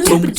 We're going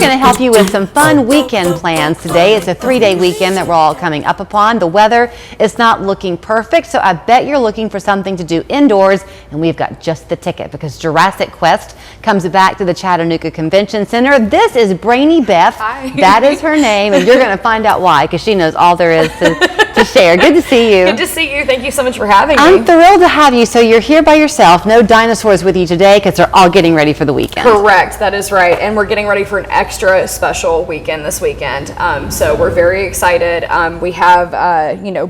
to help you with some fun weekend plans today. It's a 3-day weekend that we're all coming up upon. The weather is not looking perfect, so I bet you're looking for something to do indoors, and we've got just the ticket because Jurassic Quest comes back to the Chattanooga Convention Center. This is Brainy Beth. Hi. That is her name, and you're going to find out why because she knows all there is to share. Good to see you. Good to see you. Thank you so much for having me. I'm thrilled to have you. So you're here by yourself. No dinosaurs with you today because they're all getting ready for the weekend. Correct. That is right. And we're getting ready for an extra special weekend this weekend. So we're very excited. We have,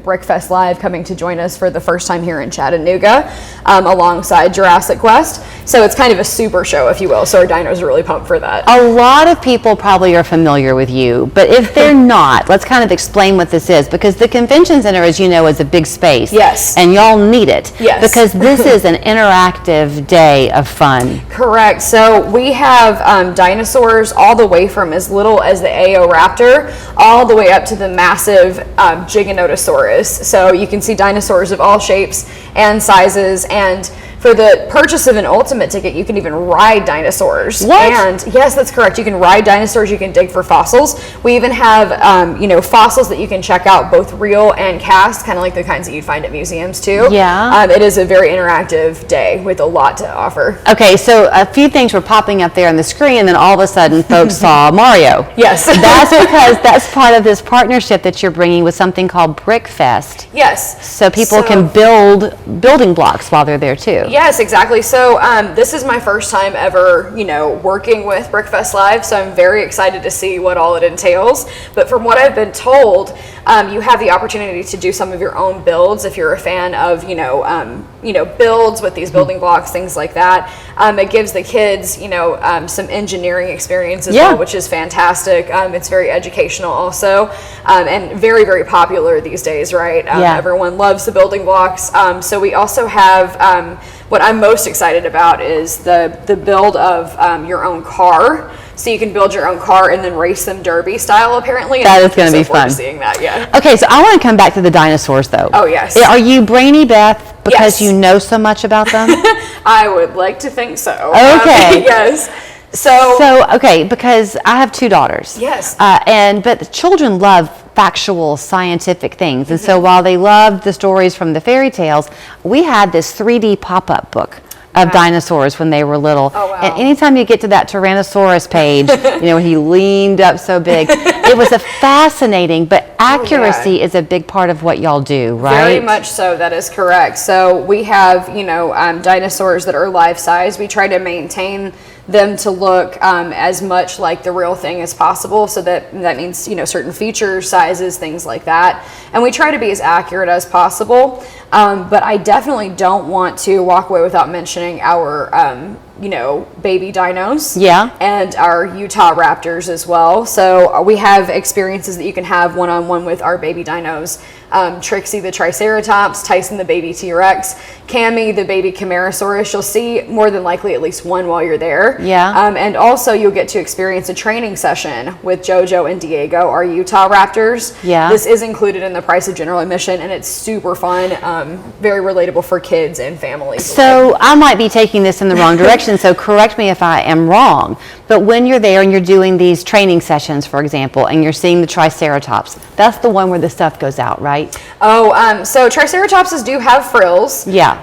Brickfest Live coming to join us for the first time here in Chattanooga alongside Jurassic Quest. So it's kind of a super show, if you will. So our dinos are really pumped for that. A lot of people probably are familiar with you, but if they're not, let's kind of explain what this is because the convention center, as you know, is a big space. Yes. And y'all need it. Yes. Because this is an interactive day of fun. Correct. So we have dinosaurs all the way from as little as the Aeoraptor all the way up to the massive Giganotosaurus. So you can see dinosaurs of all shapes and sizes, and for the purchase of an ultimate ticket, you can even ride dinosaurs. What? And yes, that's correct. You can ride dinosaurs. You can dig for fossils. We even have, fossils that you can check out, both real and cast, kind of like the kinds that you'd find at museums too. Yeah. It is a very interactive day with a lot to offer. Okay, so a few things were popping up there on the screen, and then all of a sudden, folks saw Mario. Yes. That's because that's part of this partnership that you're bringing with something called Brickfest. Yes. So people can build building blocks while they're there too. Yes, exactly. So this is my first time ever, working with Brickfest Live, so I'm very excited to see what all it entails. But from what I've been told, you have the opportunity to do some of your own builds if you're a fan of, builds with these building blocks, things like that. It gives the kids, some engineering experience as well, which is fantastic. It's very educational also, and very, very popular these days, right? Everyone loves the building blocks. So we also have what I'm most excited about is the build of your own car. So you can build your own car and then race them derby style, apparently. That is going to be fun. Seeing that, yeah. Okay, so I want to come back to the dinosaurs, though. Oh, yes. Are you Brainy Beth because Yes. you know so much about them? I would like to think so. Okay. Yes. So okay, because I have 2 daughters. Yes. But the children love factual scientific things. And so while they loved the stories from the fairy tales, we had this 3D pop-up book of dinosaurs when they were little. Oh, wow. And anytime you get to that Tyrannosaurus page, when he leaned up so big, it was a fascinating, but accuracy is a big part of what y'all do, right? Very much so, that is correct. So we have, dinosaurs that are life-size. We try to maintain them to look as much like the real thing as possible. So that means, certain features, sizes, things like that. And we try to be as accurate as possible. But I definitely don't want to walk away without mentioning our, baby dinos. Yeah. And our Utah Raptors as well. So we have experiences that you can have one-on-one with our baby dinos. Trixie the Triceratops, Tyson the baby T-Rex, Cammy the baby Camarasaurus. You'll see more than likely at least one while you're there. Yeah. And also you'll get to experience a training session with JoJo and Diego, our Utah Raptors. Yeah. This is included in the price of general admission, and it's super fun, very relatable for kids and families. So I might be taking this in the wrong direction, so correct me if I am wrong. But when you're there and you're doing these training sessions, for example, and you're seeing the Triceratops, that's the one where the stuff goes out, right? So Triceratopses do have frills. Yeah.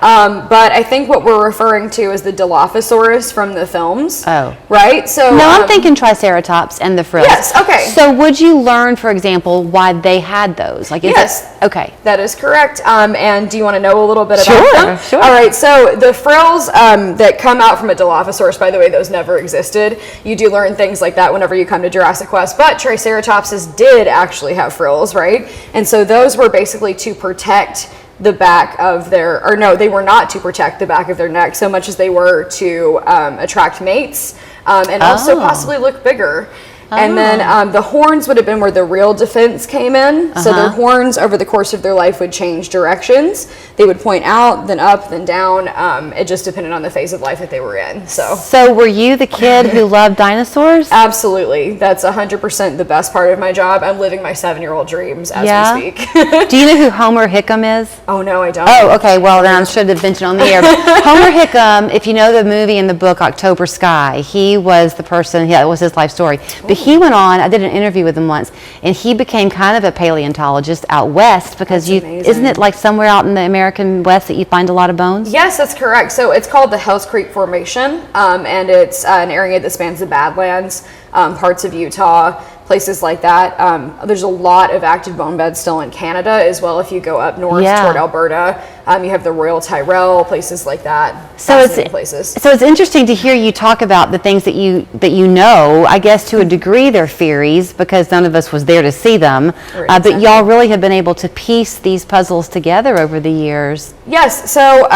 But I think what we're referring to is the Dilophosaurus from the films. Oh. Right? So No, I'm thinking Triceratops and the frills. Yes, okay. So would you learn, for example, why they had those? Yes. Okay. That is correct. And do you want to know a little bit about them? Sure. All right. So the frills that come out from a Dilophosaurus, by the way, those never existed. You do learn things like that whenever you come to Jurassic Quest. But Triceratopses did actually have frills, right? And so those were basically to protect the back of their, or no, they were not to protect the back of their neck so much as they were to attract mates and also possibly look bigger. And then the horns would have been where the real defense came in. So their horns over the course of their life would change directions. They would point out, then up, then down. It just depended on the phase of life that they were in. So were you the kid who loved dinosaurs? Absolutely. That's 100% the best part of my job. I'm living my 7-year-old dreams as we speak. Do you know who Homer Hickam is? Oh, no, I don't. Oh, okay. Well, then I should have mentioned on the air. But Homer Hickam, if you know the movie and the book October Sky, he was the person, that was his life story. But he went on, I did an interview with him once, and he became kind of a paleontologist out west because isn't it like somewhere out in the American West that you find a lot of bones? Yes, that's correct. So it's called the Hell's Creek Formation, and it's an area that spans the Badlands, parts of Utah, places like that. There's a lot of active bone beds still in Canada as well. If you go up north toward Alberta, you have the Royal Tyrrell, places like that. So it's interesting to hear you talk about the things that you know. I guess to a degree they're theories because none of us was there to see them. But y'all really have been able to piece these puzzles together over the years. Yes. So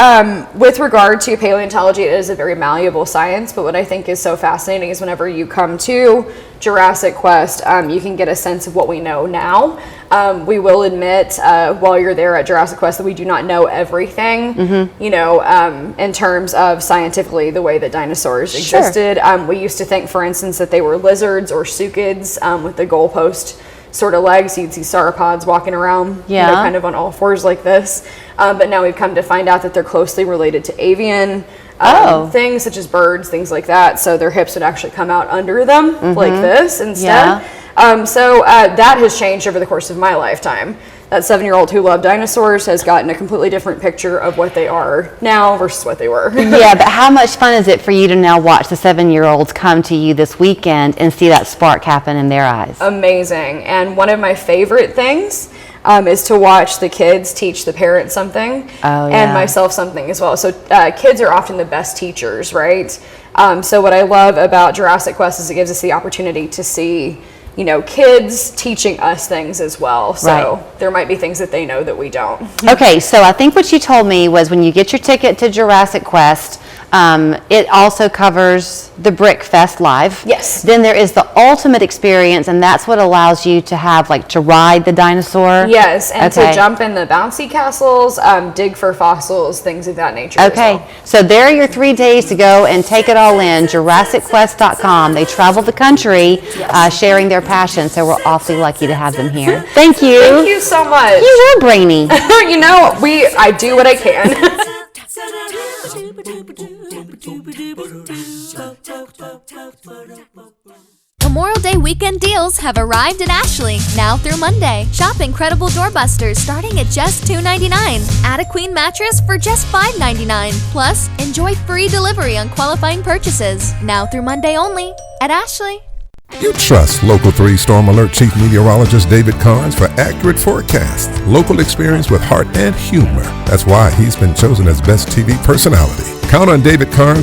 with regard to paleontology, it is a very malleable science. But what I think is so fascinating is whenever you come to Jurassic Quest, you can get a sense of what we know now. We will admit while you're there at Jurassic Quest that we do not know everything, in terms of scientifically the way that dinosaurs existed. We used to think, for instance, that they were lizards or sucids with the goalpost sort of legs. You'd see sauropods walking around, kind of on all fours like this. But now we've come to find out that they're closely related to avian things such as birds, things like that. So their hips would actually come out under them like this instead. So that has changed over the course of my lifetime. That 7-year-old who loved dinosaurs has gotten a completely different picture of what they are now versus what they were. Yeah, but how much fun is it for you to now watch the 7-year-olds come to you this weekend and see that spark happen in their eyes? Amazing. And one of my favorite things is to watch the kids teach the parents something and myself something as well. So kids are often the best teachers, right? So what I love about Jurassic Quest is it gives us the opportunity to see kids teaching us things as well. So there might be things that they know that we don't. Okay, so I think what you told me was when you get your ticket to Jurassic Quest, it also covers the Brick Fest Live. Yes. Then there is the ultimate experience, and that's what allows you to have, to ride the dinosaur. Yes, and to jump in the bouncy castles, dig for fossils, things of that nature. Okay, so there are your 3 days to go and take it all in. JurassicQuest.com. They travel the country sharing their passion, so we're awfully lucky to have them here. Thank you. Thank you so much. You were brainy. I do what I can. Memorial Day weekend deals have arrived at Ashley, now through Monday. Shop incredible doorbusters starting at just $2.99. Add a queen mattress for just $5.99. Plus, enjoy free delivery on qualifying purchases. Now through Monday only at Ashley. You trust Local 3 Storm Alert Chief Meteorologist David Carnes for accurate forecasts, local experience with heart and humor. That's why he's been chosen as Best TV Personality. Count on David Carnes